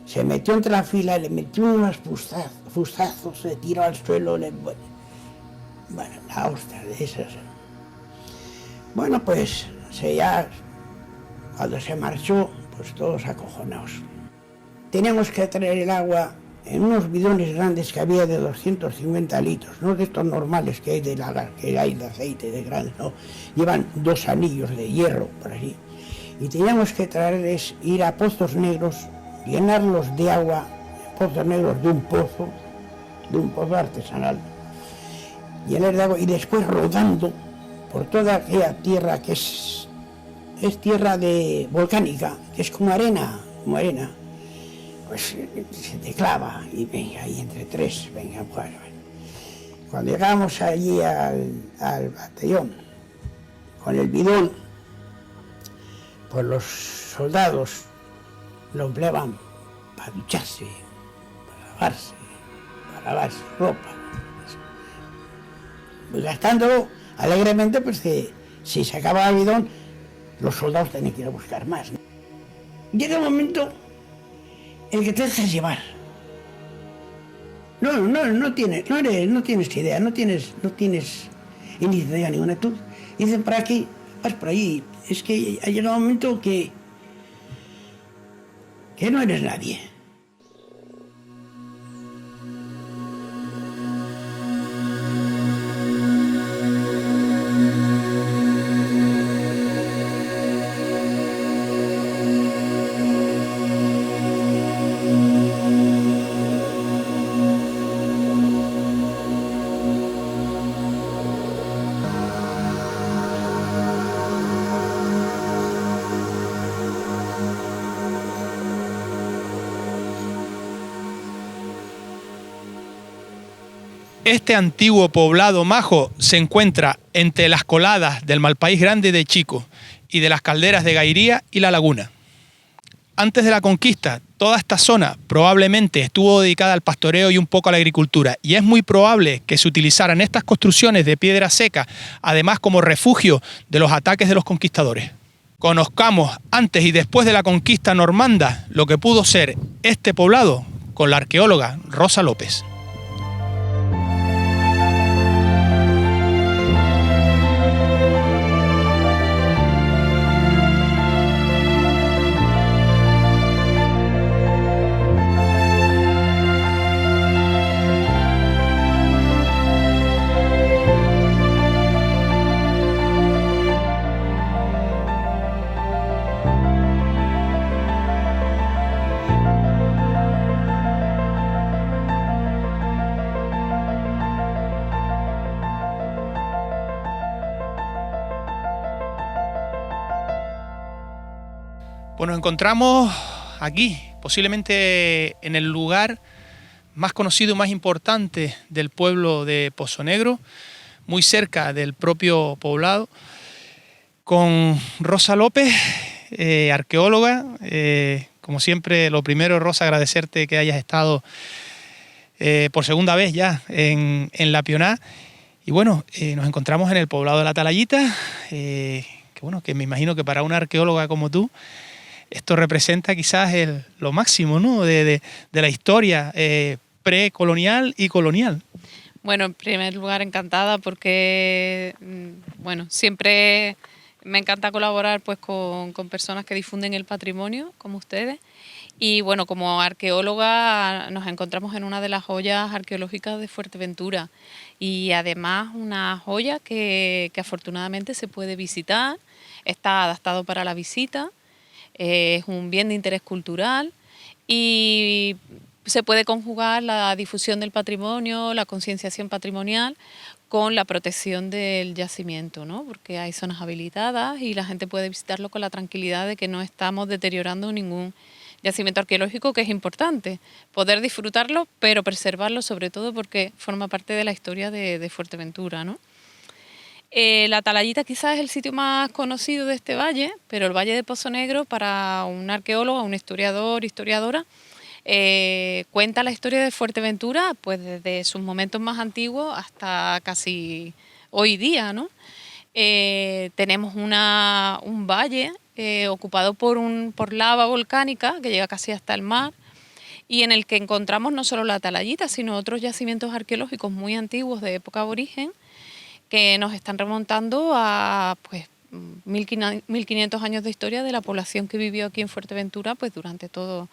se metió entre la fila, le metió unos fustazos, se tiró al suelo, bueno, la hostia de esas. Bueno, pues cuando se marchó, pues todos acojonados. Teníamos que traer el agua en unos bidones grandes que había de 250 litros, no de estos normales que hay de aceite de grandes, no. Llevan 2 anillos de hierro por allí. Y teníamos que traerles, ir a Pozos Negros, llenarlos de agua, Pozos Negros de un pozo artesanal, llenar de agua y después rodando por toda aquella tierra que es tierra volcánica, que es como arena, pues se te clava y venga, ahí entre 3, venga, bueno. Cuando llegamos allí al batallón con el bidón, pues los soldados lo empleaban para ducharse, para lavarse ropa, pues gastándolo alegremente, pues que si se acababa el bidón, los soldados tenían que ir a buscar más, ¿no? Llega un momento en que te dejas llevar. No tienes idea, no tienes iniciativa ninguna. Tú dicen por aquí, vas por allí. Es que ha llegado un momento que no eres nadie. Este antiguo poblado majo se encuentra entre las coladas del Malpaís Grande de Chico y de las calderas de Gairía y La Laguna. Antes de la conquista, toda esta zona probablemente estuvo dedicada al pastoreo y un poco a la agricultura, y es muy probable que se utilizaran estas construcciones de piedra seca, además como refugio de los ataques de los conquistadores. Conozcamos antes y después de la conquista normanda lo que pudo ser este poblado con la arqueóloga Rosa López. Pues nos encontramos aquí, posiblemente en el lugar más conocido y más importante del pueblo de Pozo Negro, muy cerca del propio poblado, con Rosa López, arqueóloga. Como siempre, lo primero, Rosa, agradecerte que hayas estado por segunda vez ya en La Pioná. Y bueno, nos encontramos en el poblado de La Talayita, que me imagino que para una arqueóloga como tú, esto representa quizás lo máximo, ¿no?, de la historia precolonial y colonial. Bueno, en primer lugar, encantada porque siempre me encanta colaborar pues con personas que difunden el patrimonio, como ustedes. Y bueno, como arqueóloga nos encontramos en una de las joyas arqueológicas de Fuerteventura. Y además una joya que afortunadamente se puede visitar, está adaptado para la visita. Es un bien de interés cultural y se puede conjugar la difusión del patrimonio, la concienciación patrimonial con la protección del yacimiento, ¿no? Porque hay zonas habilitadas y la gente puede visitarlo con la tranquilidad de que no estamos deteriorando ningún yacimiento arqueológico, que es importante poder disfrutarlo, pero preservarlo sobre todo porque forma parte de la historia de Fuerteventura, ¿no? La Talayita quizás es el sitio más conocido de este valle, pero el Valle de Pozo Negro, para un arqueólogo, un historiador, historiadora, cuenta la historia de Fuerteventura pues desde sus momentos más antiguos hasta casi hoy día, ¿no? tenemos un valle ocupado por lava volcánica que llega casi hasta el mar, y en el que encontramos no solo la Atalayita, sino otros yacimientos arqueológicos muy antiguos de época aborigen que nos están remontando a pues 1500 años de historia de la población que vivió aquí en Fuerteventura pues durante todos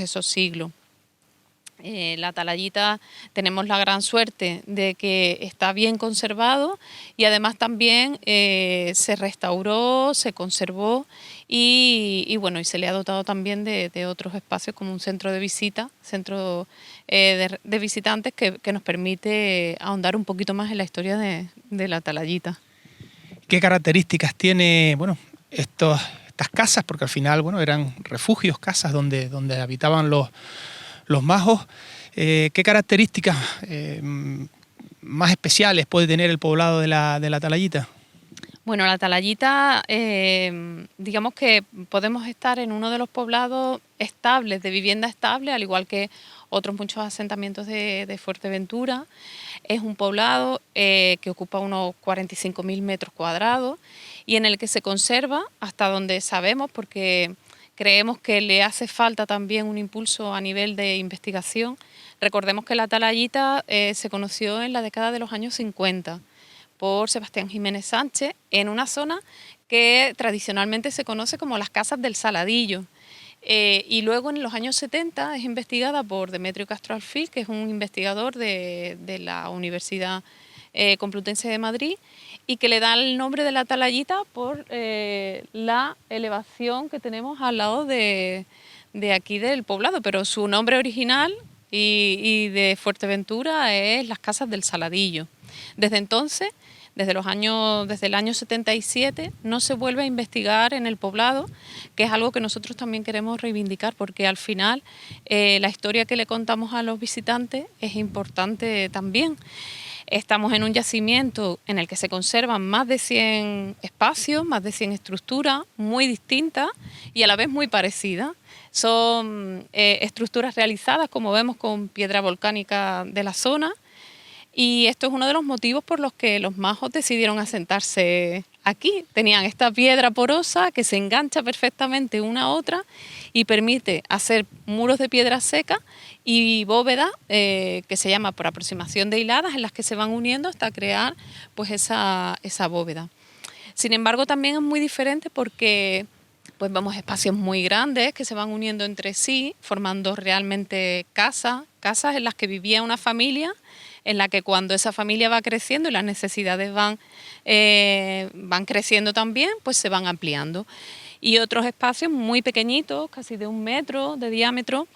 esos siglos. La Atalayita tenemos la gran suerte de que está bien conservado y además también se restauró, se conservó y bueno, y se le ha dotado también de otros espacios como un centro de visita, centro de visitantes que nos permite ahondar un poquito más en la historia de la Atalayita. ¿Qué características tiene, bueno, estas casas? Porque al final, bueno, eran refugios, casas donde habitaban los majos. ¿Qué características más especiales puede tener el poblado de la Atalayita? Bueno, la Atalayita, digamos que podemos estar en uno de los poblados estables, de vivienda estable, al igual que otros muchos asentamientos de Fuerteventura. Es un poblado que ocupa unos 45.000 metros cuadrados y en el que se conserva, hasta donde sabemos, porque creemos que le hace falta también un impulso a nivel de investigación. Recordemos que la Atalayita se conoció en la década de los años 50 por Sebastián Jiménez Sánchez en una zona que tradicionalmente se conoce como las Casas del Saladillo. Y luego en los años 70 es investigada por Demetrio Castro Alfil, que es un investigador de la Universidad Complutense de Madrid, y que le da el nombre de la Atalayita por la elevación que tenemos al lado de aquí del poblado, pero su nombre original y de Fuerteventura es las Casas del Saladillo. Desde entonces, desde el año 77, no se vuelve a investigar en el poblado, que es algo que nosotros también queremos reivindicar, porque al final la historia que le contamos a los visitantes es importante también. Estamos en un yacimiento en el que se conservan más de 100 espacios, más de 100 estructuras muy distintas y a la vez muy parecidas. Son estructuras realizadas, como vemos, con piedra volcánica de la zona. Y esto es uno de los motivos por los que los majos decidieron asentarse aquí. Tenían esta piedra porosa que se engancha perfectamente una a otra y permite hacer muros de piedra seca y bóvedas que se llama por aproximación de hiladas, en las que se van uniendo hasta crear pues esa bóveda. Sin embargo, también es muy diferente porque pues vemos espacios muy grandes que se van uniendo entre sí, formando realmente casas en las que vivía una familia, en la que cuando esa familia va creciendo y las necesidades van creciendo también, pues se van ampliando. Y otros espacios muy pequeñitos, casi de 1 metro de diámetro,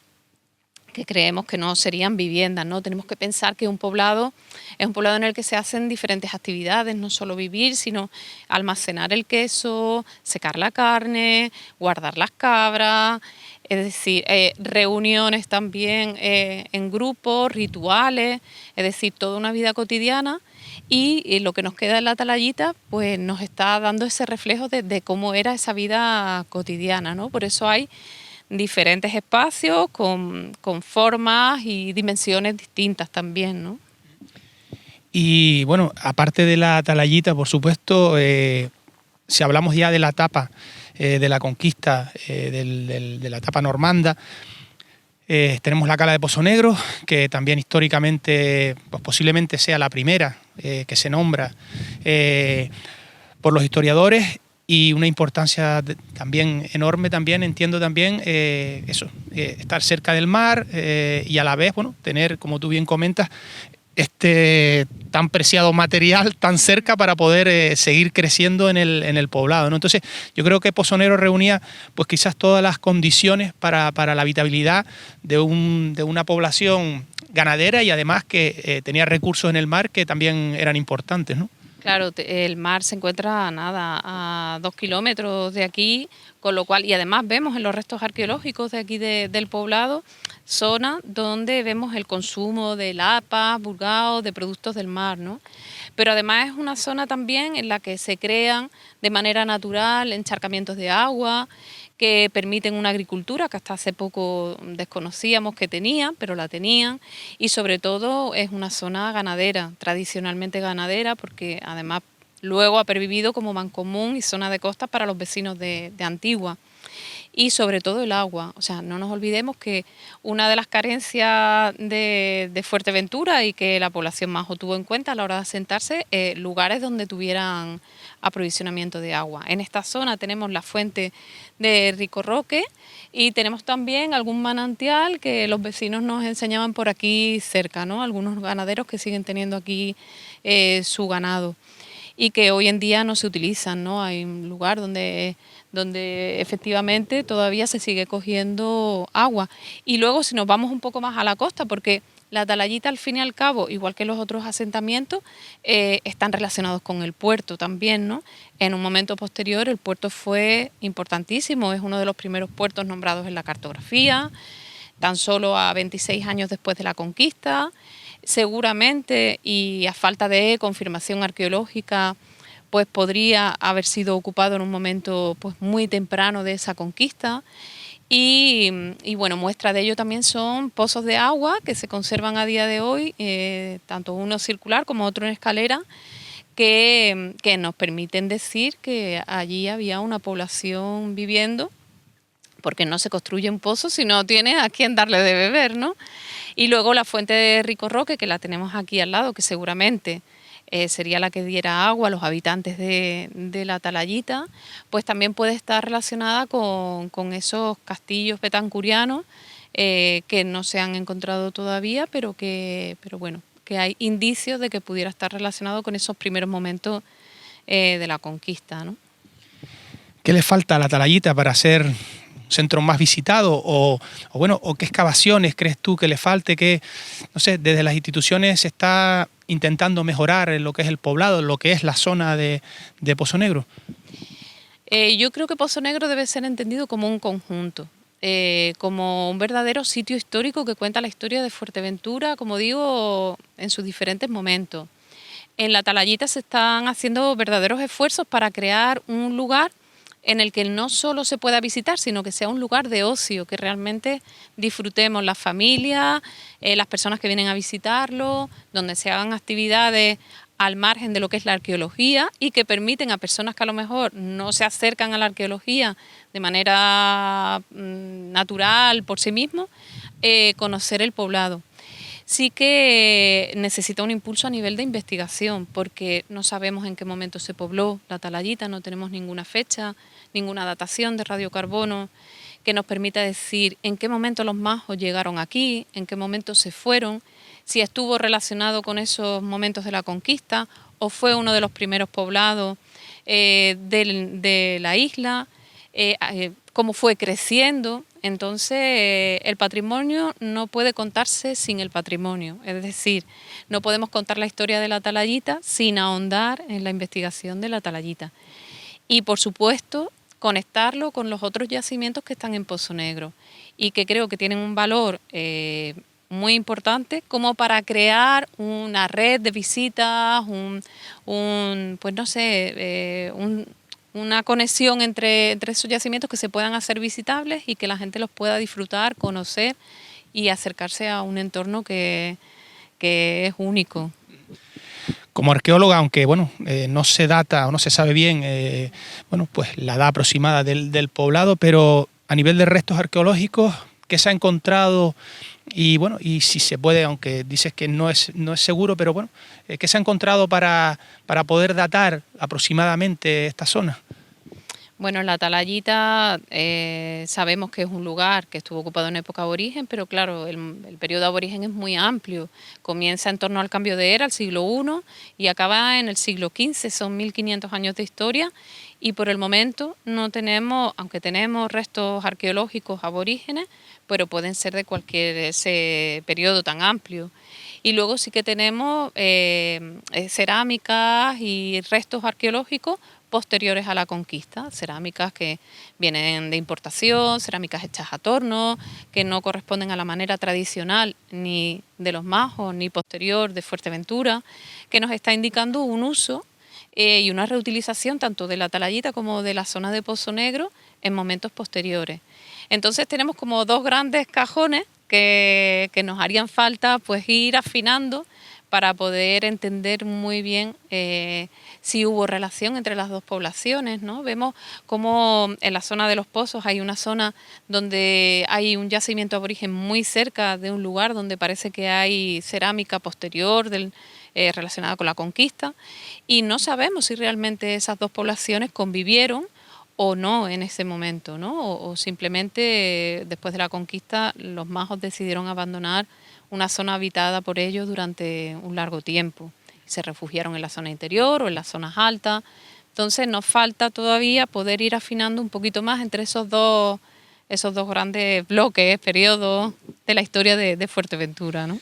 que creemos que no serían viviendas, ¿no? Tenemos que pensar que un poblado es un poblado en el que se hacen diferentes actividades, no solo vivir, sino almacenar el queso, secar la carne, guardar las cabras, es decir, reuniones también en grupos, rituales, es decir, toda una vida cotidiana. Y lo que nos queda en la Atalayita pues nos está dando ese reflejo de cómo era esa vida cotidiana, ¿no? Por eso hay diferentes espacios con formas y dimensiones distintas también, ¿no? Y bueno, aparte de la Atalayita, por supuesto, si hablamos ya de la etapa de la conquista, de la etapa normanda, tenemos la cala de Pozo Negro, que también históricamente pues posiblemente sea la primera que se nombra por los historiadores, y una importancia también enorme, también entiendo también estar cerca del mar y a la vez, bueno, tener, como tú bien comentas, este tan preciado material tan cerca para poder seguir creciendo en el poblado, ¿no? Entonces yo creo que Pozo Negro reunía pues quizás todas las condiciones para la habitabilidad de una población ganadera y además que tenía recursos en el mar que también eran importantes, ¿no? Claro, el mar se encuentra a 2 kilómetros de aquí, con lo cual, y además vemos en los restos arqueológicos de aquí del poblado, zona donde vemos el consumo de lapas, burgaos, de productos del mar, ¿no? Pero además es una zona también en la que se crean de manera natural encharcamientos de agua que permiten una agricultura que hasta hace poco desconocíamos que tenían, pero la tenían, y sobre todo es una zona ganadera, tradicionalmente ganadera, porque además luego ha pervivido como mancomún y zona de costa para los vecinos de Antigua. Y sobre todo el agua. O sea, no nos olvidemos que una de las carencias de Fuerteventura y que la población majo tuvo en cuenta a la hora de asentarse, lugares donde tuvieran aprovisionamiento de agua. En esta zona tenemos la fuente de Rico Roque y tenemos también algún manantial que los vecinos nos enseñaban por aquí cerca, ¿no? Algunos ganaderos que siguen teniendo aquí su ganado y que hoy en día no se utilizan, ¿no? Hay un lugar donde efectivamente todavía se sigue cogiendo agua. Y luego si nos vamos un poco más a la costa, porque la Atalayita al fin y al cabo, igual que los otros asentamientos, están relacionados con el puerto también, ¿no? En un momento posterior el puerto fue importantísimo, es uno de los primeros puertos nombrados en la cartografía, tan solo a 26 años después de la conquista. Seguramente, y a falta de confirmación arqueológica, pues podría haber sido ocupado en un momento pues muy temprano de esa conquista. Y bueno, muestra de ello también son pozos de agua que se conservan a día de hoy, tanto uno circular como otro en escalera, que nos permiten decir que allí había una población viviendo, porque no se construye un pozo si no tiene a quién darle de beber, ¿no? Y luego la fuente de Rico Roque, que la tenemos aquí al lado, que seguramente sería la que diera agua a los habitantes de la Atalayita, pues también puede estar relacionada con esos castillos betancurianos que no se han encontrado todavía, pero bueno, que hay indicios de que pudiera estar relacionado con esos primeros momentos de la conquista, ¿no? ¿Qué le falta a la Atalayita para ser centro más visitado o qué excavaciones crees tú que le falte, que no sé, desde las instituciones se está intentando mejorar en lo que es el poblado, en lo que es la zona de Pozo Negro? Yo creo que Pozo Negro debe ser entendido como un conjunto, como un verdadero sitio histórico que cuenta la historia de Fuerteventura, como digo, en sus diferentes momentos. En la Atalayita se están haciendo verdaderos esfuerzos para crear un lugar en el que no solo se pueda visitar, sino que sea un lugar de ocio, que realmente disfrutemos las familias, las personas que vienen a visitarlo, donde se hagan actividades al margen de lo que es la arqueología y que permiten a personas que a lo mejor no se acercan a la arqueología de manera natural por sí mismos, conocer el poblado. Sí que necesita un impulso a nivel de investigación, porque no sabemos en qué momento se pobló la Atalayita, no tenemos ninguna fecha, ninguna datación de radiocarbono que nos permita decir en qué momento los majos llegaron aquí, en qué momento se fueron, si estuvo relacionado con esos momentos de la conquista o fue uno de los primeros poblados de la isla, cómo fue creciendo. Entonces, el patrimonio no puede contarse sin el patrimonio, es decir, no podemos contar la historia de la Atalayita sin ahondar en la investigación de la Atalayita. Y, por supuesto, conectarlo con los otros yacimientos que están en Pozo Negro y que creo que tienen un valor muy importante como para crear una red de visitas, una conexión entre esos yacimientos que se puedan hacer visitables y que la gente los pueda disfrutar, conocer y acercarse a un entorno que es único. Como arqueóloga, aunque no se data o no se sabe bien pues la edad aproximada del poblado, pero a nivel de restos arqueológicos, ¿qué se ha encontrado? Y si se puede, aunque dices que no es seguro, pero ¿qué se ha encontrado para poder datar aproximadamente esta zona? Bueno, la Atalayita sabemos que es un lugar que estuvo ocupado en época aborigen, pero claro, el periodo aborigen es muy amplio. Comienza en torno al cambio de era, el siglo I, y acaba en el siglo XV, son 1500 años de historia, y por el momento no tenemos, aunque tenemos restos arqueológicos aborígenes, pero pueden ser de cualquier ese periodo tan amplio. Y luego sí que tenemos cerámicas y restos arqueológicos posteriores a la conquista, cerámicas que vienen de importación, cerámicas hechas a torno, que no corresponden a la manera tradicional ni de los majos ni posterior de Fuerteventura, que nos está indicando un uso y una reutilización tanto de la Atalayita como de la zona de Pozo Negro en momentos posteriores. Entonces tenemos como dos grandes cajones que nos harían falta pues ir afinando para poder entender muy bien si hubo relación entre las dos poblaciones, ¿no? Vemos como en la zona de Los Pozos hay una zona donde hay un yacimiento aborigen muy cerca de un lugar donde parece que hay cerámica posterior relacionada con la conquista, y no sabemos si realmente esas dos poblaciones convivieron o no en ese momento, ¿no? O simplemente después de la conquista los majos decidieron abandonar una zona habitada por ellos durante un largo tiempo. Se refugiaron en la zona interior o en las zonas altas. Entonces nos falta todavía poder ir afinando un poquito más entre esos dos grandes bloques, periodos de la historia de Fuerteventura, ¿no?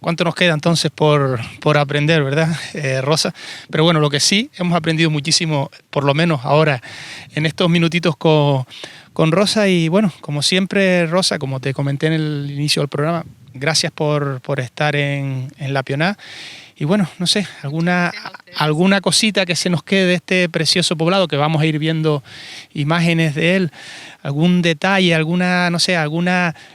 ¿Cuánto nos queda entonces por aprender, verdad, Rosa? Pero bueno, lo que sí, hemos aprendido muchísimo, por lo menos ahora, en estos minutitos con Rosa. Y bueno, como siempre, Rosa, como te comenté en el inicio del programa, gracias por estar en La Pioná. Y bueno, no sé, alguna cosita que se nos quede de este precioso poblado, que vamos a ir viendo imágenes de él, algún detalle, alguna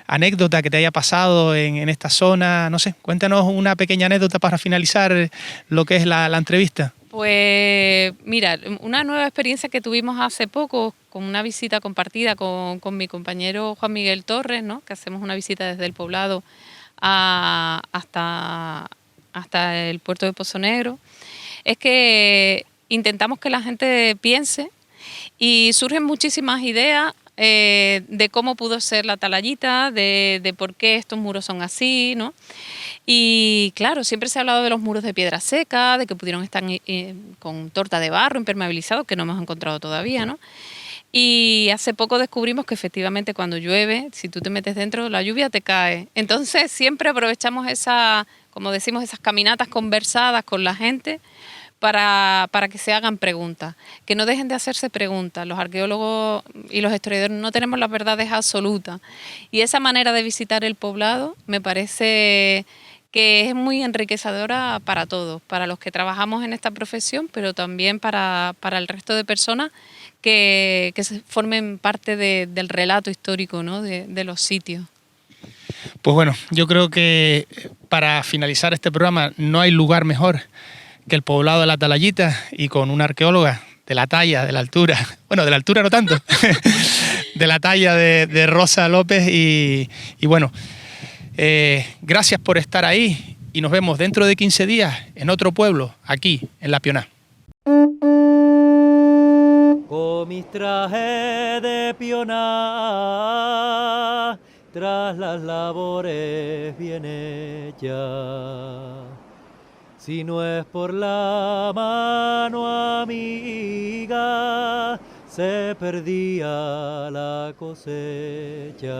anécdota que te haya pasado en esta zona, no sé, cuéntanos una pequeña anécdota para finalizar lo que es la entrevista. Pues mira, una nueva experiencia que tuvimos hace poco con una visita compartida con mi compañero Juan Miguel Torres, ¿no? Que hacemos una visita desde el poblado hasta el puerto de Pozo Negro, es que intentamos que la gente piense y surgen muchísimas ideas de cómo pudo ser la Atalayita, de por qué estos muros son así, ¿no? Y claro, siempre se ha hablado de los muros de piedra seca, de que pudieron estar con torta de barro impermeabilizado, que no hemos encontrado todavía, ¿no? Y hace poco descubrimos que efectivamente cuando llueve, si tú te metes dentro, la lluvia te cae. Entonces siempre aprovechamos como decimos, esas caminatas conversadas con la gente para que se hagan preguntas, que no dejen de hacerse preguntas. Los arqueólogos y los historiadores no tenemos las verdades absolutas. Y esa manera de visitar el poblado me parece que es muy enriquecedora para todos, para los que trabajamos en esta profesión, pero también para el resto de personas que formen parte del relato histórico, ¿no? de los sitios. Pues bueno, yo creo que para finalizar este programa no hay lugar mejor que el poblado de la Atalayita, y con una arqueóloga de la talla, de la altura, bueno, de la altura no tanto, de la talla de Rosa López. Y bueno, gracias por estar ahí y nos vemos dentro de 15 días en otro pueblo, aquí en La Pioná. Con mis trajes de pioná, tras las labores bien hechas. Si no es por la mano amiga, se perdía la cosecha.